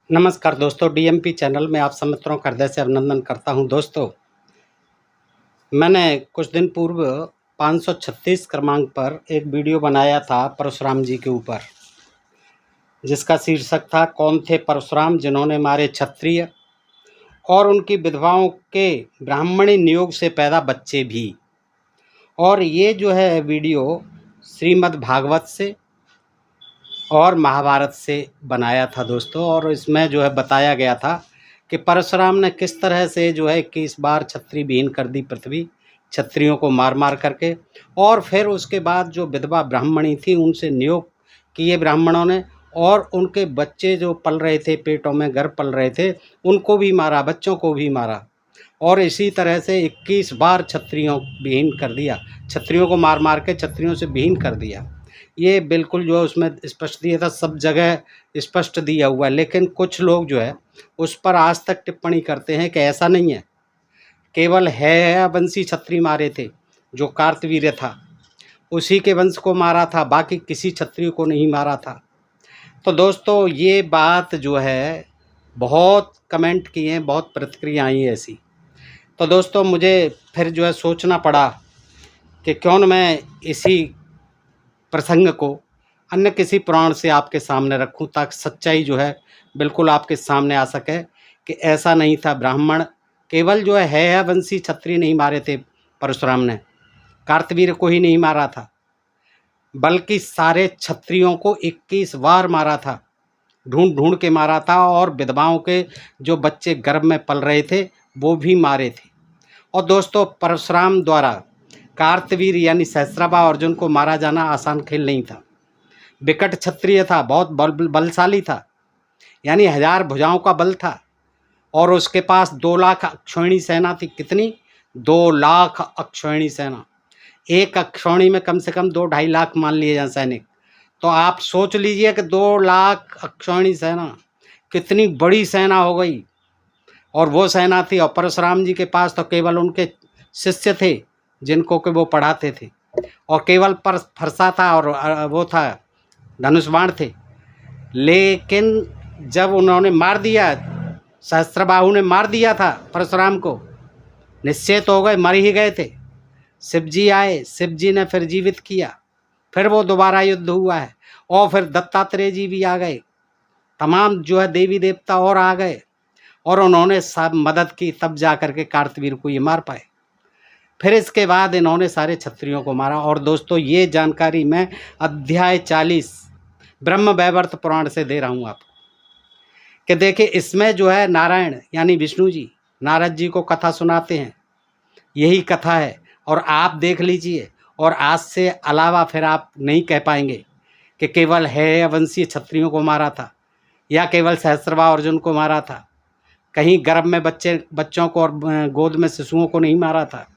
नमस्कार दोस्तों, DMP channel में आप सब मित्रों का हृदय से अभिनंदन करता हूं। दोस्तों, मैंने कुछ दिन पूर्व 536 क्रमांक पर एक वीडियो बनाया था परशुराम जी के ऊपर, जिसका शीर्षक था कौन थे परशुराम जिन्होंने मारे क्षत्रिय और उनकी विधवाओं के ब्राह्मणी नियोग से पैदा बच्चे भी। और ये जो है वीडियो श्रीमद् भागवत से और महाभारत से बनाया था दोस्तों। और इसमें जो है बताया गया था कि परशुराम ने किस तरह से जो है 21 बार क्षत्रिय विहीन कर दी पृथ्वी, क्षत्रियों को मार मार करके। और फिर उसके बाद जो विधवा ब्राह्मणी थी उनसे नियोग किए ब्राह्मणों ने, और उनके बच्चे जो पल रहे थे, पेटों में गर्भ पल रहे थे, उनको भी मारा, बच्चों को भी मारा। और इसी तरह से 21 बार क्षत्रियों विहीन कर दिया, क्षत्रियों को मार मार के क्षत्रियों से विहीन कर दिया। ये बिल्कुल जो है उसमें स्पष्ट दिया था, सब जगह स्पष्ट दिया हुआ है। लेकिन कुछ लोग जो है उस पर आज तक टिप्पणी करते हैं कि ऐसा नहीं है, केवल है वंशी क्षत्रिय मारे थे, जो कार्तवीर्य था उसी के वंश को मारा था, बाकी किसी क्षत्रिय को नहीं मारा था। तो दोस्तों, ये बात जो है बहुत कमेंट किए हैं, बहुत प्रतिक्रिया आई है ऐसी। तो दोस्तों, मुझे फिर जो है सोचना पड़ा कि क्यों न मैं इसी प्रसंग को अन्य किसी पुराण से आपके सामने रखूं, ताकि सच्चाई जो है बिल्कुल आपके सामने आ सके कि ऐसा नहीं था। ब्राह्मण केवल जो है वंशी क्षत्रिय नहीं मारे थे परशुराम ने, कार्तवीर्य को ही नहीं मारा था, बल्कि सारे क्षत्रियों को 21 बार मारा था, ढूंढ ढूंढ के मारा था। और विधवाओं के जो बच्चे गर्भ में पल रहे थे वो भी मारे थे। और दोस्तों, परशुराम द्वारा कार्तवीर यानी सहस्त्रबा अर्जुन को मारा जाना आसान खेल नहीं था। विकट क्षत्रिय था, बहुत बलशाली था, यानी 1000 भुजाओं का बल था। और उसके पास 2 लाख अक्षौहिणी सेना थी। कितनी? 2 लाख अक्षौहिणी सेना। एक अक्षौहिणी में कम से कम 2-2.5 लाख मान लिए जाए सैनिक। तो आप सोच लीजिए कि 2 लाख अक्षौहिणी सेना कितनी बड़ी सेना हो गई। और वो सेना थी, और परशुराम जी के पास तो केवल उनके शिष्य थे जिनको कि वो पढ़ाते थे, और केवल पर फरसा था और वो था धनुष बाण थे। लेकिन जब उन्होंने मार दिया, सहस्त्रबाहु ने मार दिया था परशुराम को, निश्चित हो गए, मर ही गए थे। शिव जी आए, शिव जी ने फिर जीवित किया, फिर वो दोबारा युद्ध हुआ है। और फिर दत्तात्रेय जी भी आ गए, तमाम जो है देवी देवता और आ गए, और उन्होंने सब मदद की, तब जा कर के कार्तवीर को ये मार पाए। फिर इसके बाद इन्होंने सारे क्षत्रियों को मारा। और दोस्तों, ये जानकारी मैं अध्याय 40 ब्रह्म वैवर्त पुराण से दे रहा हूँ आपको, कि देखिए इसमें जो है नारायण यानी विष्णु जी नारद जी को कथा सुनाते हैं, यही कथा है। और आप देख लीजिए, और आज से अलावा फिर आप नहीं कह पाएंगे कि केवल है वंशीय क्षत्रियों को मारा था, या केवल सहस्त्रबा अर्जुन को मारा था, कहीं गर्भ में बच्चों को और गोद में शिशुओं को नहीं मारा था।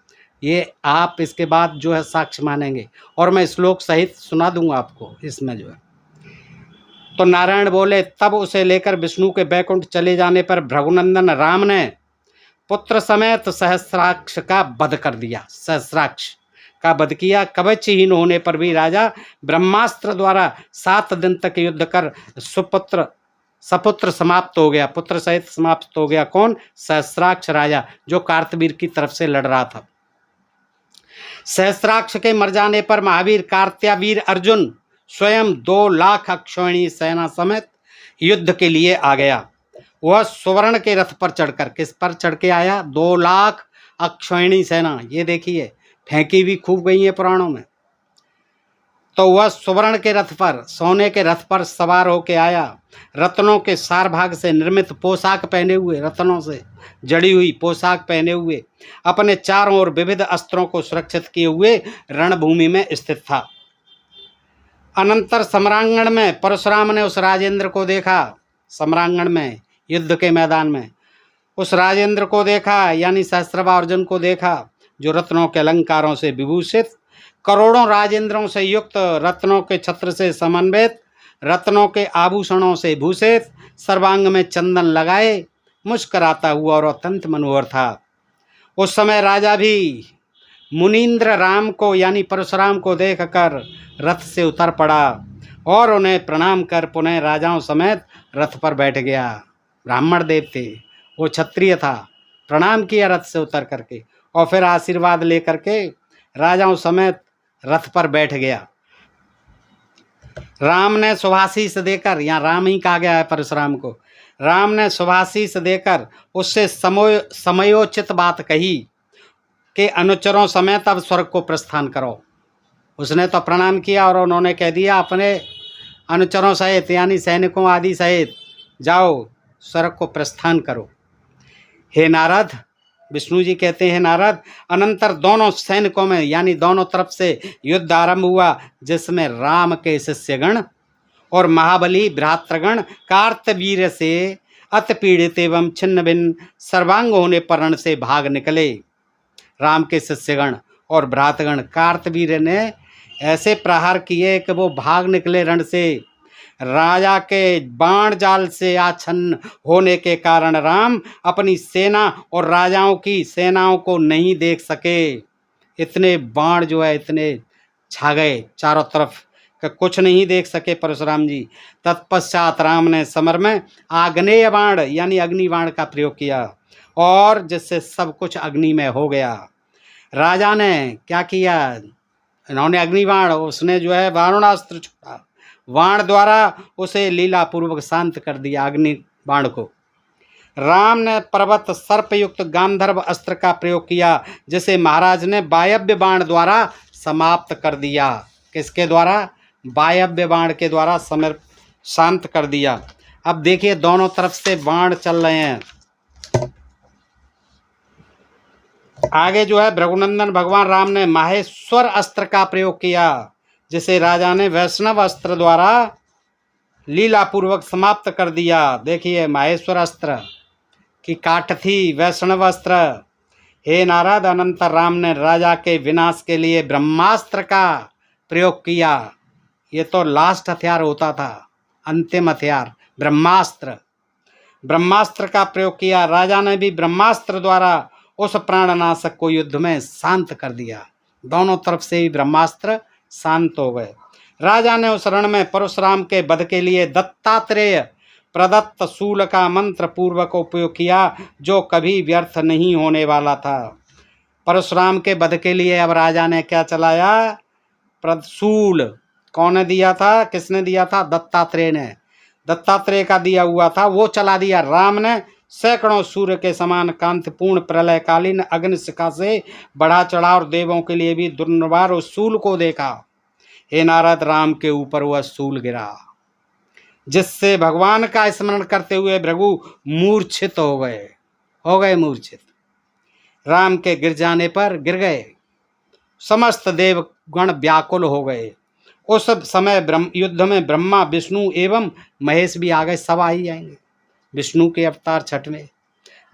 ये आप इसके बाद जो है साक्ष्य मानेंगे, और मैं श्लोक सहित सुना दूंगा आपको इसमें जो है। तो नारायण बोले, तब उसे लेकर विष्णु के बैकुंठ चले जाने पर भृगुनंदन राम ने पुत्र समेत सहस्राक्ष का वध कर दिया। सहस्राक्ष का वध किया। कवचहीन होने पर भी राजा ब्रह्मास्त्र द्वारा 7 दिन तक युद्ध कर सपुत्र समाप्त हो गया, पुत्र सहित समाप्त हो गया। कौन? सहस्राक्ष राजा, जो कार्तवीर की तरफ से लड़ रहा था। सहस्राक्ष के मर जाने पर महावीर कार्त्यावीर अर्जुन स्वयं 2 लाख अक्षौहिणी सेना समेत युद्ध के लिए आ गया। वह सुवर्ण के रथ पर चढ़कर, किस पर चढ़ के आया? 2 लाख अक्षौहिणी सेना। ये देखिए, फेंकी भी खूब गई है पुराणों में। तो वह सुवर्ण के रथ पर, सोने के रथ पर सवार होके आया, रत्नों के सार भाग से निर्मित पोशाक पहने हुए, रत्नों से जड़ी हुई पोशाक पहने हुए, अपने चारों ओर विविध अस्त्रों को सुरक्षित किए हुए रणभूमि में स्थित था। अनंतर सम्रांगण में परशुराम ने उस राजेंद्र को देखा। सम्रांगण में, युद्ध के मैदान में उस राजेंद्र को देखा, यानी सहस्त्रबा अर्जुन को देखा, जो रत्नों के अलंकारों से विभूषित, करोड़ों राजेंद्रों से युक्त, रत्नों के छत्र से समन्वित, रत्नों के आभूषणों से भूषित, सर्वांग में चंदन लगाए मुस्कराता हुआ और अत्यंत मनोहर था। उस समय राजा भी मुनीन्द्र राम को यानी परशुराम को देखकर रथ से उतर पड़ा और उन्हें प्रणाम कर पुनः राजाओं समेत रथ पर बैठ गया। ब्राह्मण देव थे, वो क्षत्रिय था, प्रणाम किया रथ से उतर करके और फिर आशीर्वाद लेकर के राजाओं समेत रथ पर बैठ गया। राम ने शुभाशीष देकर, यहाँ राम ही कहा गया है परशुराम को, राम ने शुभाशीष देकर उससे समयोचित बात कही कि अनुचरों समेत अब स्वर्ग को प्रस्थान करो। उसने तो प्रणाम किया और उन्होंने कह दिया अपने अनुचरों सहित यानी सैनिकों आदि सहित जाओ स्वर्ग को प्रस्थान करो। हे नारद, विष्णु जी कहते हैं नारद, अनंतर दोनों सैनिकों में यानी दोनों तरफ से युद्ध आरंभ हुआ, जिसमें राम के शिष्यगण और महाबली भ्रातृगण कार्तवीर्य से अति पीड़ित एवं छिन्न भिन्न सर्वांग होने पर रण से भाग निकले। राम के शिष्यगण और भ्रातृगण कार्तवीर्य ने ऐसे प्रहार किए कि वो भाग निकले रण से। राजा के बाण जाल से आच्छन्न होने के कारण राम अपनी सेना और राजाओं की सेनाओं को नहीं देख सके। इतने बाण जो है इतने छा गए चारों तरफ कि कुछ नहीं देख सके परशुराम जी। तत्पश्चात राम ने समर में आग्नेय बाण यानी अग्नि बाण का प्रयोग किया और जिससे सब कुछ अग्नि में हो गया। राजा ने क्या किया, इन्होंने अग्निबाण, उसने जो है वारुणास्त्र छोड़ा, बाण द्वारा उसे लीला पूर्वक शांत कर दिया अग्नि बाण को। राम ने पर्वत सर्पयुक्त गांधर्व अस्त्र का प्रयोग किया, जिसे महाराज ने वायव्य बाण द्वारा समाप्त कर दिया। किसके द्वारा? वायव्य बाण के द्वारा समय शांत कर दिया। अब देखिए दोनों तरफ से बाण चल रहे हैं। आगे जो है भृगुनंदन भगवान राम ने माहेश्वर अस्त्र का प्रयोग किया, जिसे राजा ने वैष्णव अस्त्र द्वारा लीला पूर्वक समाप्त कर दिया। देखिए माहेश्वर अस्त्र की काट थी वैष्णव अस्त्र। हे नारद, अनंतर राम ने राजा के विनाश के लिए ब्रह्मास्त्र का प्रयोग किया। ये तो लास्ट हथियार होता था, अंतिम हथियार ब्रह्मास्त्र। ब्रह्मास्त्र का प्रयोग किया। राजा ने भी ब्रह्मास्त्र द्वारा उस प्राणनाशक को युद्ध में शांत कर दिया। दोनों तरफ से ही ब्रह्मास्त्र शांत हो गए। राजा ने उस रण में परशुराम के वध के लिए दत्तात्रेय प्रदत्त शूल का मंत्र पूर्वक उपयोग किया, जो कभी व्यर्थ नहीं होने वाला था। परशुराम के वध के लिए अब राजा ने क्या चलाया? शूल। कौन ने दिया था? किसने दिया था? दत्तात्रेय ने। दत्तात्रेय का दिया हुआ था, वो चला दिया। राम ने सैकड़ों सूर्य के समान कांतिपूर्ण प्रलयकालीन अग्निशिखा से बढ़ा चढ़ा और देवों के लिए भी दुर्निवार उस शूल को देखा। हे नारद, राम के ऊपर वह शूल गिरा, जिससे भगवान का स्मरण करते हुए भृगु मूर्छित हो गए मूर्छित। राम के गिर जाने पर गिर गए। समस्त देवगण व्याकुल हो गए। उस समय युद्ध में ब्रह्मा, विष्णु एवं महेश भी आ गए। सब आ ही जाएंगे। विष्णु के अवतार छठवें,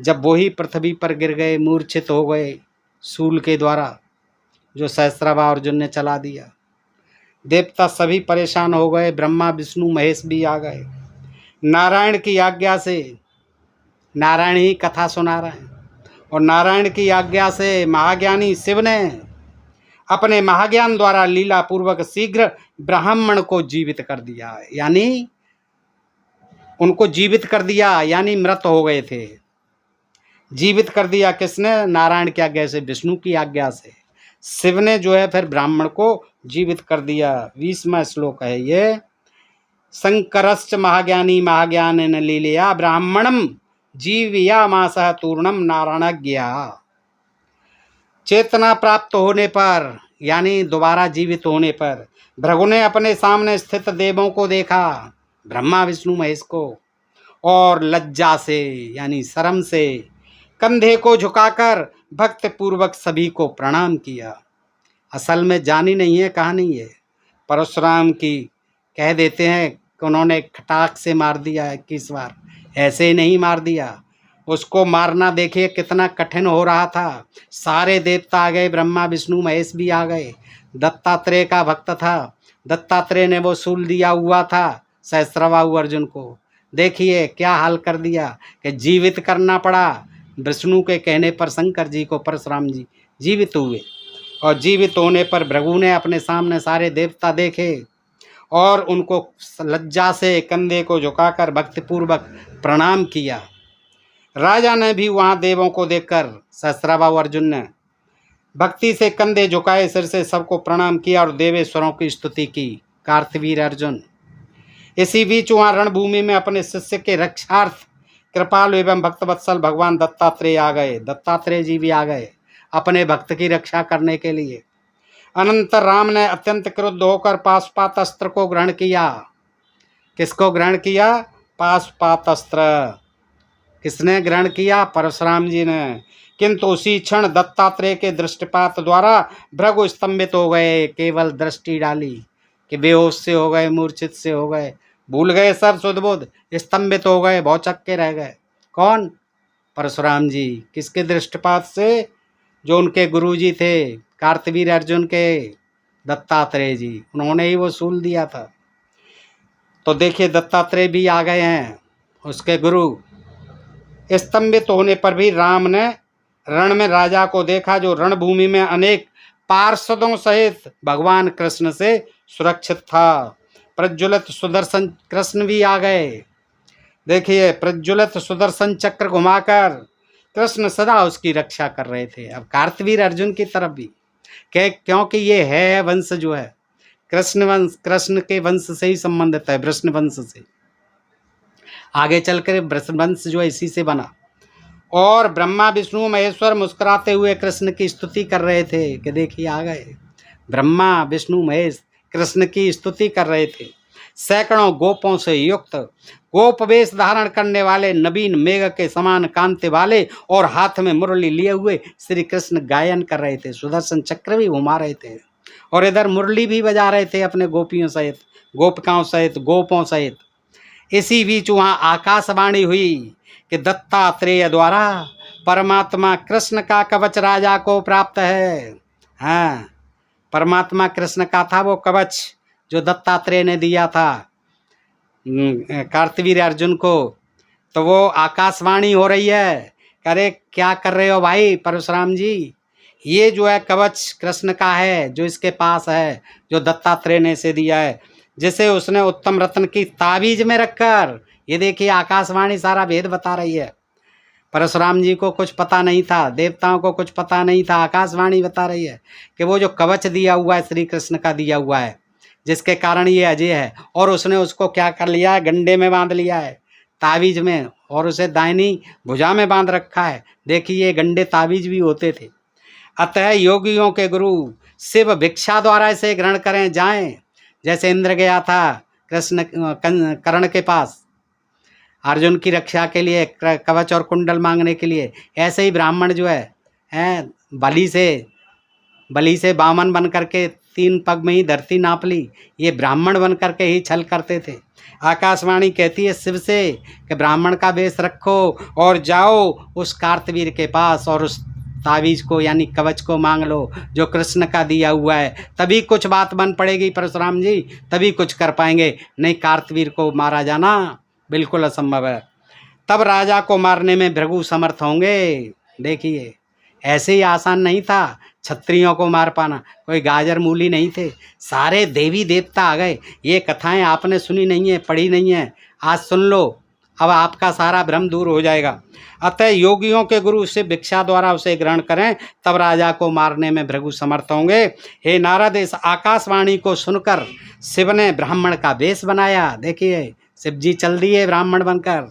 जब वही पृथ्वी पर गिर गए, मूर्छित हो गए शूल के द्वारा, जो सहस्रावा अर्जुन ने चला दिया। देवता सभी परेशान हो गए। ब्रह्मा, विष्णु, महेश भी आ गए। नारायण की आज्ञा से, नारायण ही कथा सुना रहे हैं, और नारायण की आज्ञा से महाज्ञानी शिव ने अपने महाज्ञान द्वारा लीला पूर्वक शीघ्र ब्राह्मण को जीवित कर दिया। यानी उनको जीवित कर दिया, यानी मृत हो गए थे। जीवित कर दिया किसने? नारायण की आज्ञा से, विष्णु की आज्ञा से। शिव ने जो है फिर ब्राह्मण को जीवित कर दिया। 20वां श्लोक है ये। शंकरश्च महाज्ञानी महाज्ञान न लीलया ब्राह्मणम जीविया मासह तूर्णम नारायणज्ञा। चेतना प्राप्त होने पर यानी दोबारा जीवित होने पर भृगु ने अपने सामने स्थित देवों को देखा, ब्रह्मा, विष्णु, महेश को, और लज्जा से यानी शर्म से कंधे को झुकाकर भक्ति पूर्वक सभी को प्रणाम किया। असल में जानी नहीं है कहानी है, परशुराम की कह देते हैं कि उन्होंने खटाक से मार दिया 21 बार। ऐसे ही नहीं मार दिया, उसको मारना देखिए कितना कठिन हो रहा था। सारे देवता आ गए, ब्रह्मा, विष्णु, महेश भी आ गए। दत्तात्रेय का भक्त था, दत्तात्रेय ने वो शूल दिया हुआ था सहस्रबाहु अर्जुन को। देखिए क्या हाल कर दिया कि जीवित करना पड़ा। विष्णु के कहने पर शंकर जी को परशुराम जी जीवित हुए, और जीवित होने पर भृगु ने अपने सामने सारे देवता देखे और उनको लज्जा से कंधे को झुकाकर भक्तिपूर्वक प्रणाम किया। राजा ने भी वहाँ देवों को देखकर सहस्राभाव अर्जुन ने भक्ति से कंधे झुकाए सिर से सबको प्रणाम किया और देवेश्वरों की स्तुति की। कार्तवीर अर्जुन इसी बीच वहाँ रणभूमि में अपने शिष्य के रक्षार्थ कृपालु एवं भक्तवत्सल भगवान दत्तात्रेय आ गए। दत्तात्रेय जी भी आ गए अपने भक्त की रक्षा करने के लिए। अनंतर राम ने अत्यंत क्रुद्ध होकर पाशुपात अस्त्र को ग्रहण किया। किसको ग्रहण किया? पाशुपात अस्त्र। किसने ग्रहण किया? परशुराम जी ने। किंतु उसी क्षण दत्तात्रेय के दृष्टिपात द्वारा भृगु स्तंभित हो गए। केवल दृष्टि डाली कि बेहोश से हो गए, मूर्छित से हो गए, भूल गए सब सुध बुध, स्तंभित हो गए, भौचक्के रह गए। कौन? परशुराम जी। किसके दृष्टिपात से? जो उनके गुरुजी थे कार्तवीर अर्जुन के, दत्तात्रेय जी, उन्होंने ही वो सूल दिया था। तो देखिए दत्तात्रेय भी आ गए हैं, उसके गुरु। स्तंभित होने पर भी राम ने रण में राजा को देखा, जो रणभूमि में अनेक पार्षदों सहित भगवान कृष्ण से सुरक्षित था। प्रज्वलित सुदर्शन कृष्ण भी आ गए। देखिए प्रज्वलित सुदर्शन चक्र घुमाकर कृष्ण सदा उसकी रक्षा कर रहे थे। अब कार्तवीर अर्जुन की तरफ भी क्योंकि ये है वंश जो है कृष्ण वंश, कृष्ण के वंश से ही संबंधित है, वृष्ण वंश से। आगे चलकर वृष्ण वंश जो है इसी से बना। और ब्रह्मा विष्णु महेश्वर मुस्कुराते हुए कृष्ण की स्तुति कर रहे थे कि देखिए आ गए। ब्रह्मा विष्णु महेश कृष्ण की स्तुति कर रहे थे। सैकड़ों गोपों से युक्त, गोप वेश धारण करने वाले, नवीन मेघ के समान कांति वाले और हाथ में मुरली लिए हुए श्री कृष्ण गायन कर रहे थे। सुदर्शन चक्र भी घुमा रहे थे और इधर मुरली भी बजा रहे थे अपने गोपियों सहित, गोपिकाओं सहित, गोपों सहित। इसी बीच वहाँ आकाशवाणी हुई कि दत्तात्रेय द्वारा परमात्मा कृष्ण का कवच राजा को प्राप्त है। हाँ, परमात्मा कृष्ण का था वो कवच जो दत्तात्रेय ने दिया था कार्तवीर अर्जुन को। तो वो आकाशवाणी हो रही है, अरे क्या कर रहे हो भाई परशुराम जी, ये जो है कवच कृष्ण का है, जो इसके पास है, जो दत्तात्रेय ने इसे दिया है, जिसे उसने उत्तम रत्न की ताबीज में रखकर। ये देखिए आकाशवाणी सारा भेद बता रही है। परशुराम जी को कुछ पता नहीं था, देवताओं को कुछ पता नहीं था, आकाशवाणी बता रही है कि वो जो कवच दिया हुआ है श्री कृष्ण का दिया हुआ है, जिसके कारण ये अजय है। और उसने उसको क्या कर लिया है? गंडे में बांध लिया है, ताबीज में, और उसे दाहिनी भुजा में बांध रखा है। देखिए ये गंडे ताबीज भी होते थे। अतः योगियों के गुरु शिव भिक्षा द्वारा इसे ग्रहण करें जाएं। जैसे इंद्र गया था कृष्ण कर्ण के पास अर्जुन की रक्षा के लिए कवच और कुंडल मांगने के लिए, ऐसे ही ब्राह्मण जो है बलि से बामन बन करके 3 पग में ही धरती नाप ली। ये ब्राह्मण बन करके ही छल करते थे। आकाशवाणी कहती है शिव से कि ब्राह्मण का वेश रखो और जाओ उस कार्तवीर के पास और उस तावीज को यानी कवच को मांग लो जो कृष्ण का दिया हुआ है। तभी कुछ बात बन पड़ेगी परशुराम जी, तभी कुछ कर पाएंगे, नहीं कार्तवीर को मारा जाना बिल्कुल असंभव है। तब राजा को मारने में भृगु समर्थ होंगे। देखिए ऐसे ही आसान नहीं था क्षत्रियों को मार पाना, कोई गाजर मूली नहीं थे, सारे देवी देवता आ गए। ये कथाएं आपने सुनी नहीं है, पढ़ी नहीं है, आज सुन लो, अब आपका सारा भ्रम दूर हो जाएगा। अतः योगियों के गुरु से भिक्षा द्वारा उसे ग्रहण करें, तब राजा को मारने में भृगु समर्थ होंगे। हे नारद, इस आकाशवाणी को सुनकर शिव ने ब्राह्मण का वेश बनाया। देखिए शिव जी चल दिए ब्राह्मण बनकर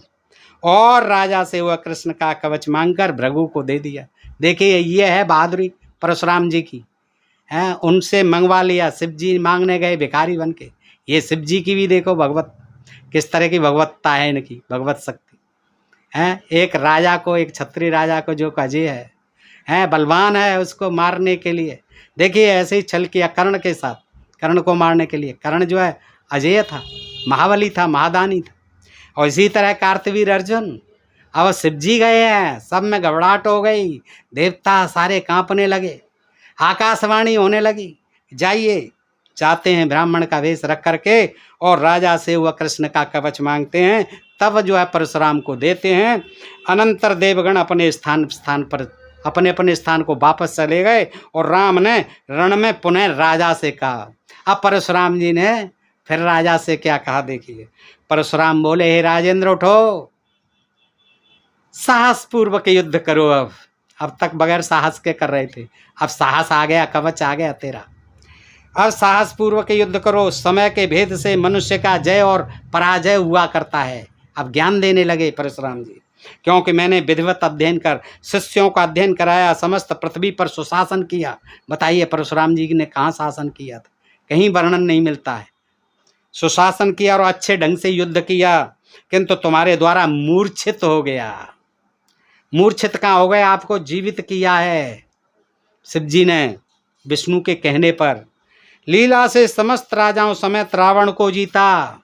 और राजा से वह कृष्ण का कवच मांगकर भृगु को दे दिया। देखिए ये है बहादुरी परशुराम जी की, है उनसे मंगवा लिया। शिव जी मांगने गए भिखारी बन के। ये शिव जी की भी देखो भगवत किस तरह की भगवत्ता है, इनकी भगवत शक्ति है। एक राजा को, एक क्षत्रिय राजा को जो अजय है बलवान है, उसको मारने के लिए देखिए ऐसे ही छल किया कर्ण के साथ, कर्ण को मारने के लिए। कर्ण जो है अजय था, महाबली था, महादानी था। और इसी तरह कार्तवीर अर्जुन, अब शिव जी गए हैं, सब में घबराहट हो गई, देवता सारे कांपने लगे, आकाशवाणी होने लगी, जाइए जाते हैं ब्राह्मण का वेश रख करके और राजा से वह कृष्ण का कवच मांगते हैं, तब जो है परशुराम को देते हैं। अनंतर देवगण अपने स्थान पर अपने स्थान को वापस चले गए और राम ने रण में पुनः राजा से कहा। अब परशुराम जी ने फिर राजा से क्या कहा देखिए। परशुराम बोले, हे राजेंद्र उठो, साहस पूर्वक युद्ध करो। अब तक बगैर साहस के कर रहे थे, अब साहस आ गया, कवच आ गया तेरा। अब साहस पूर्वक युद्ध करो। समय के भेद से मनुष्य का जय और पराजय हुआ करता है। अब ज्ञान देने लगे परशुराम जी, क्योंकि मैंने विधिवत अध्ययन कर शिष्यों का अध्ययन कराया, समस्त पृथ्वी पर सुशासन किया। बताइए परशुराम जी ने कहाँ शासन किया था, कहीं वर्णन नहीं मिलता है। सुशासन किया और अच्छे ढंग से युद्ध किया, किंतु तुम्हारे द्वारा मूर्छित हो गया। मूर्छित कहाँ हो गया, आपको जीवित किया है शिव जी ने विष्णु के कहने पर। लीला से समस्त राजाओं समेत रावण को जीता।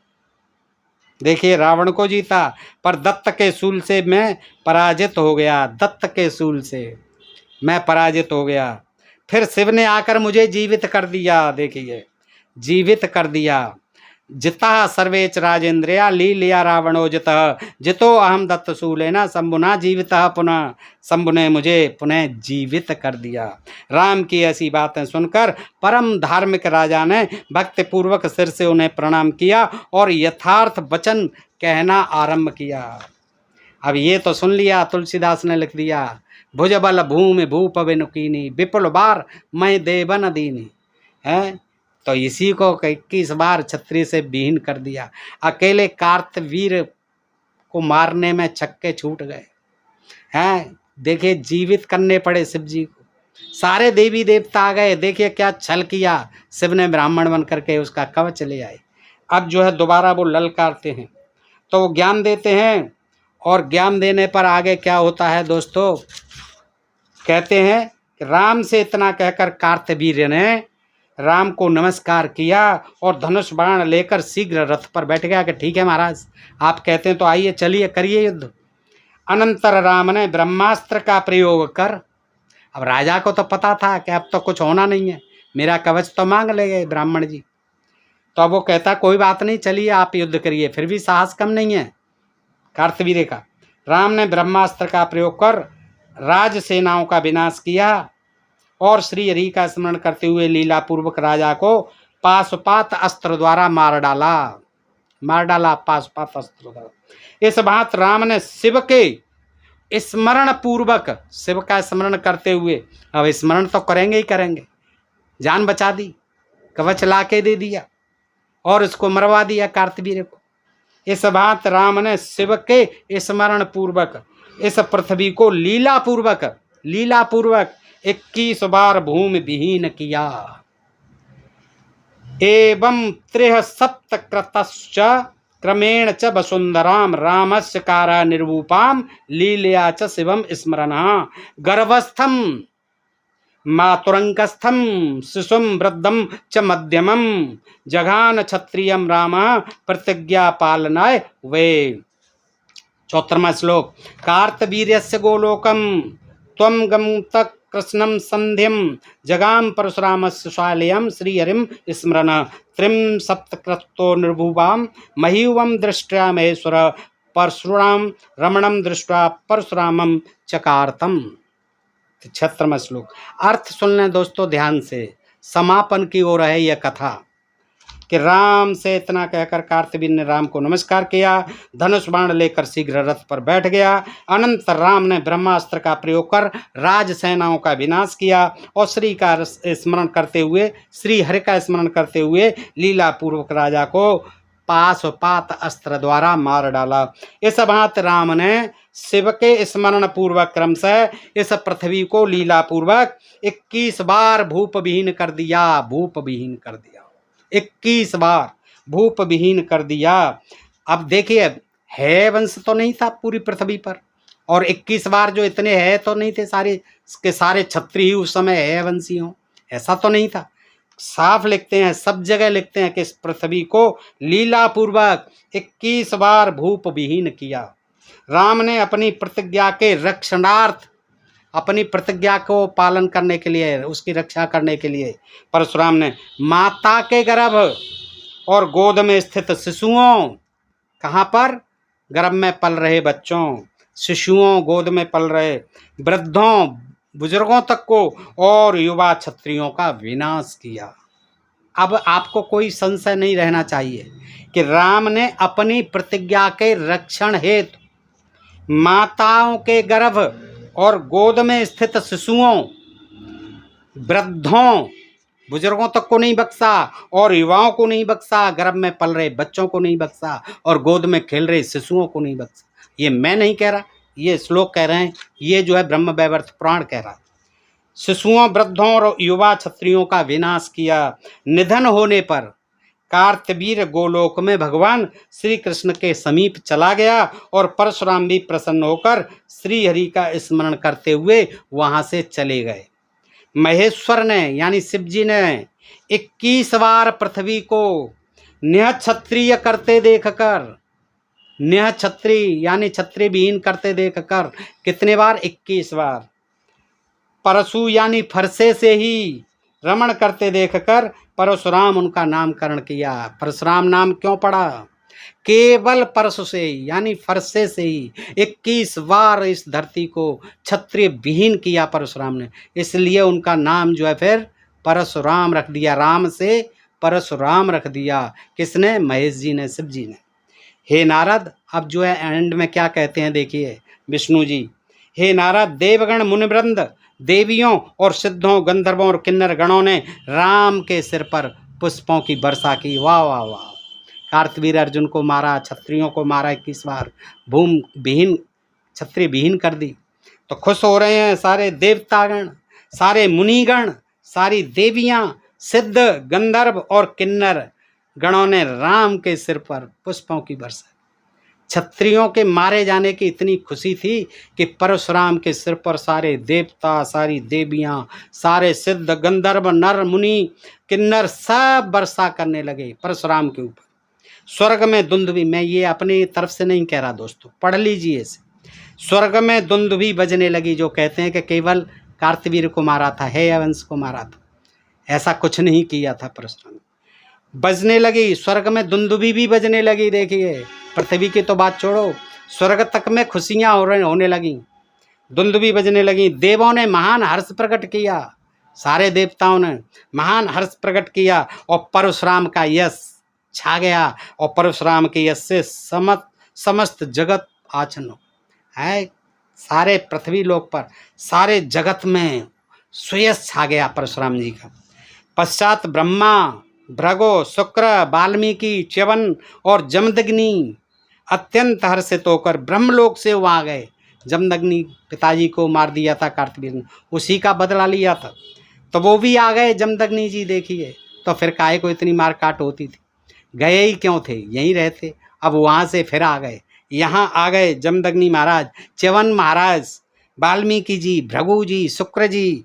देखिए, रावण को जीता, पर दत्त के शूल से मैं पराजित हो गया। दत्त के शूल से मैं पराजित हो गया। फिर शिव ने आकर मुझे जीवित कर दिया। देखिए, जीवित कर दिया। जिता सर्वेच राजेंद्रिया लीलिया रावणो जितः जितो अहम दत्त शूलेना शंभुना जीवितः पुनः। शंभु ने मुझे पुनः जीवित कर दिया। राम की ऐसी बातें सुनकर परम धार्मिक राजा ने भक्ति पूर्वक सिर से उन्हें प्रणाम किया और यथार्थ वचन कहना आरंभ किया। अब ये तो सुन लिया, तुलसीदास ने लिख दिया, भुजबल भूमि भूप विनुकीनी विपुल बार मैं देवन दीनी है। तो इसी को 21 बार छत्री से विहीन कर दिया। अकेले कार्तवीर को मारने में छक्के छूट गए हैं। देखिए, जीवित करने पड़े शिव जी को। सारे देवी देवता आ गए। देखिए क्या छल किया, शिव ने ब्राह्मण बन करके उसका कवच ले आए। अब जो है दोबारा वो ललकारते हैं, तो वो ज्ञान देते हैं, और ज्ञान देने पर आगे क्या होता है दोस्तों, कहते हैं कि राम से इतना कहकर कार्तवीर्य ने राम को नमस्कार किया और धनुष बाण लेकर शीघ्र रथ पर बैठ गया कि ठीक है महाराज, आप कहते हैं तो आइए, चलिए करिए युद्ध। अनंतर राम ने ब्रह्मास्त्र का प्रयोग कर, अब राजा को तो पता था कि अब तो कुछ होना नहीं है, मेरा कवच तो मांग ले गए ब्राह्मण जी। तो अब वो कहता कोई बात नहीं, चलिए आप युद्ध करिए। फिर भी साहस कम नहीं है कार्तवीर्य का। राम ने ब्रह्मास्त्र का प्रयोग कर राज सेनाओं का विनाश किया और श्री हरि का स्मरण करते हुए लीला पूर्वक राजा को पाशुपात अस्त्र द्वारा मार डाला पाशुपात अस्त्र द्वारा। इस बात राम ने शिव के स्मरण पूर्वक, शिव का स्मरण करते हुए, अब स्मरण तो करेंगे ही करेंगे, जान बचा दी, कवच ला के दे दिया और उसको मरवा दिया कार्तवीर्य को। इस बात राम ने शिव के स्मरण पूर्वक इस पृथ्वी को लीला पूर्वक 21 बार भूमि विहीन किया। एवं 73 क्रमेण च वसुंधराम रामस्य कारा निर्वूपाम लीलया च शिवम स्मरणः गर्भस्थम मातुरंकस्थम शिशुम वृद्धम च मध्यमम जघान क्षत्रियम राम प्रतिज्ञा पालनाय वे। 74वां श्लोक। कार्तवीर्यस्य गोलोकम त्वं गमत कृष्णम संध्यम जगाम परशुरामस्य शालयम श्रीहरिम स्मरन त्रिम सप्तक्रतो निर्भुवाम महीवम दृष्ट्या महेश्वर परशुराम रमणम दृष्ट्वा परशुरामम चकारतम। 76वां श्लोक। अर्थ सुन लें दोस्तों ध्यान से, समापन की ओर है यह कथा कि राम से इतना कहकर कार्तवीर ने राम को नमस्कार किया, धनुष बाण लेकर शीघ्र रथ पर बैठ गया। अनंतर राम ने ब्रह्मास्त्र का प्रयोग कर राज सेनाओं का विनाश किया और श्री का स्मरण करते हुए, श्री हरि का स्मरण करते हुए लीला पूर्वक राजा को पाशुपात अस्त्र द्वारा मार डाला। इस बात राम ने शिव के स्मरण पूर्वक क्रम से इस पृथ्वी को लीला पूर्वक 21 बार भूप विहीन कर दिया। 21 बार भूप विहीन कर दिया। अब देखिए, है वंश तो नहीं था पूरी पृथ्वी पर, और 21 बार जो इतने है तो नहीं थे सारे के सारे क्षत्रिय उस समय है वंशी हों, ऐसा तो नहीं था। साफ लिखते हैं, सब जगह लिखते हैं कि इस पृथ्वी को लीला पूर्वक 21 बार भूप विहीन किया। राम ने अपनी प्रतिज्ञा के रक्षणार्थ, अपनी प्रतिज्ञा को पालन करने के लिए, उसकी रक्षा करने के लिए परशुराम ने माता के गर्भ और गोद में स्थित शिशुओं, कहाँ पर, गर्भ में पल रहे बच्चों, शिशुओं, गोद में पल रहे वृद्धों, बुजुर्गों तक को और युवा क्षत्रियों का विनाश किया। अब आपको कोई संशय नहीं रहना चाहिए कि राम ने अपनी प्रतिज्ञा के रक्षण हेतु माताओं के गर्भ और गोद में स्थित शिशुओं, वृद्धों, बुजुर्गों तक को नहीं बख्शा और युवाओं को नहीं बख्शा, गर्भ में पल रहे बच्चों को नहीं बख्शा और गोद में खेल रहे शिशुओं को नहीं बख्शा। ये मैं नहीं कह रहा, ये श्लोक कह रहे हैं, ये जो है ब्रह्म वैवर्त पुराण कह रहा है। शिशुओं, वृद्धों और युवा क्षत्रियों का विनाश किया। निधन होने पर कार्तवीर गोलोक में भगवान श्री कृष्ण के समीप चला गया और परशुराम भी प्रसन्न होकर श्री हरि का स्मरण करते हुए वहां से चले गए। महेश्वर ने यानी शिव जी ने 21 बार पृथ्वी को निःक्षत्रिय करते देखकर, निःक्षत्रिय यानी क्षत्रिय विहीन करते देखकर कितने बार? 21 बार। परशु यानी फरसे से ही रमण करते देखकर परशुराम उनका नामकरण किया। परशुराम नाम क्यों पड़ा? केवल परशु से ही यानी फरसे से ही 21 बार इस धरती को क्षत्रिय विहीन किया परशुराम ने, इसलिए उनका नाम जो है फिर परशुराम रख दिया। राम से परशुराम रख दिया। किसने? महेश जी ने, शिव जी ने। हे नारद, अब जो है एंड में क्या कहते हैं देखिए विष्णु जी। हे नारद, देवगण, मुनिवृंद, देवियों और सिद्धों, गंधर्वों और किन्नर गणों ने राम के सिर पर पुष्पों की वर्षा की। वाह वाह वाह। कार्तवीर अर्जुन को मारा, क्षत्रियों को मारा 21 बार, भूम विहीन, क्षत्रिय विहीन कर दी। तो खुश हो रहे हैं सारे देवतागण, सारे मुनिगण, सारी देवियां, सिद्ध, गंधर्व और किन्नर गणों ने राम के सिर पर पुष्पों की वर्षा। क्षत्रियों के मारे जाने की इतनी खुशी थी कि परशुराम के सिर पर सारे देवता, सारी देवियां, सारे सिद्ध, गंधर्व, नर, मुनि, किन्नर सब वर्षा करने लगे परशुराम के ऊपर। स्वर्ग में दुंदुभी, मैं ये अपनी तरफ से नहीं कह रहा दोस्तों, पढ़ लीजिए इसे। स्वर्ग में दुंदुभी बजने लगी, जो कहते हैं कि केवल कार्तवीर को मारा था, हेयवंश को मारा था, ऐसा कुछ नहीं किया था परशुराम। बजने लगी, स्वर्ग में दुंदुभी भी बजने लगी। देखिए, पृथ्वी की तो बात छोड़ो, स्वर्ग तक में खुशियां होने लगी, दुंदुभी बजने लगी। देवों ने महान हर्ष प्रकट किया, सारे देवताओं ने महान हर्ष प्रकट किया और परशुराम का यश छा गया और परशुराम के यश से समस्त जगत आच्छन्न है। सारे पृथ्वी लोक पर, सारे जगत में सुयश छा गया परशुराम जी का। पश्चात ब्रह्मा, भृगु, शुक्र, वाल्मीकि, च्यवन और जमदग्नि अत्यंत हर्षित होकर ब्रह्मलोक से वो आ गए। जमदग्नि पिताजी को मार दिया था कार्तवीर ने, उसी का बदला लिया था, तो वो भी आ गए जमदग्नि जी। देखिए, तो फिर काहे को इतनी मार काट होती थी? गए ही क्यों थे? यहीं रहते। अब वहाँ से फिर आ गए, यहाँ आ गए जमदग्नि महाराज, च्यवन महाराज, वाल्मीकि जी, भृगु जी, शुक्र जी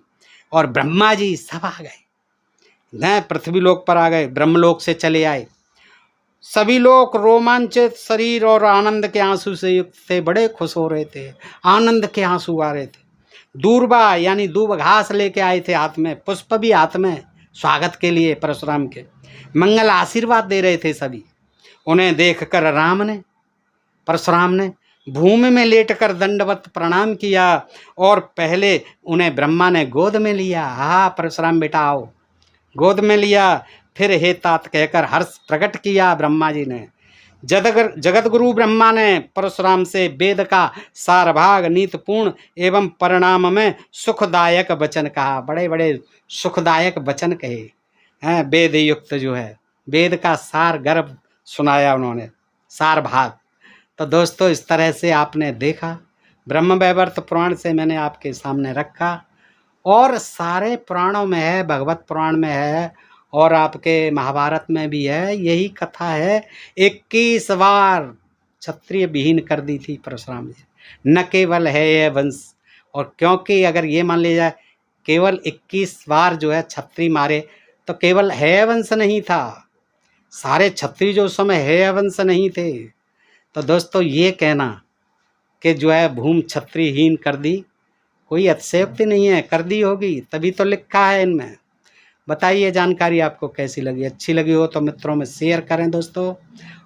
और ब्रह्मा जी सब आ गए, न पृथ्वी लोक पर आ गए, ब्रह्मलोक से चले आए। सभी लोग रोमांचित शरीर और आनंद के आंसू से युक्त थे, बड़े खुश हो रहे थे, आनंद के आंसू आ रहे थे। दूर्वा यानी दूब घास लेके आए थे हाथ में, पुष्प भी हाथ में स्वागत के लिए परशुराम के, मंगल आशीर्वाद दे रहे थे सभी। उन्हें देखकर राम ने, परशुराम ने भूमि में लेटकर दंडवत प्रणाम किया और पहले उन्हें ब्रह्मा ने गोद में लिया। हाँ परशुराम बेटा आओ, गोद में लिया। फिर हे तात कहकर हर्ष प्रकट किया ब्रह्मा जी ने। जगत गुरु ब्रह्मा ने परशुराम से वेद का सारभाग, नीतपूर्ण एवं परिणाम में सुखदायक वचन कहा। बड़े बड़े सुखदायक वचन कहे हैं, वेद युक्त जो है, वेद का सार गर्भ सुनाया उन्होंने, सार भाग। तो दोस्तों, इस तरह से आपने देखा, ब्रह्म वैवर्त पुराण से मैंने आपके सामने रखा, और सारे पुराणों में है, भगवत पुराण में है और आपके महाभारत में भी है, यही कथा है। 21 बार क्षत्रिय विहीन कर दी थी परशुराम जी, न केवल है यह वंश। और क्योंकि अगर ये मान लिया जाए केवल 21 बार जो है क्षत्रिय मारे, तो केवल है वंश नहीं था, सारे क्षत्रिय जो उस समय है वंश नहीं थे। तो दोस्तों, ये कहना कि जो है भूमि क्षत्रियहीन कर दी, कोई अतिशयोक्ति नहीं है, कर दी होगी, तभी तो लिखा है इनमें। बताइए जानकारी आपको कैसी लगी। अच्छी लगी हो तो मित्रों में शेयर करें दोस्तों,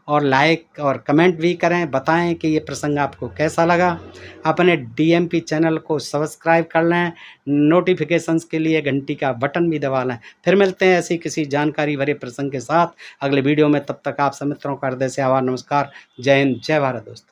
और लाइक और कमेंट भी करें, बताएं कि ये प्रसंग आपको कैसा लगा। अपने डीएमपी चैनल को सब्सक्राइब कर लें, नोटिफिकेशंस के लिए घंटी का बटन भी दबा लें। फिर मिलते हैं ऐसी किसी जानकारी भरे प्रसंग के साथ अगले वीडियो में। तब तक आप सब मित्रों का हृदय से आभार, नमस्कार, जय हिंद, जय भारत दोस्तों।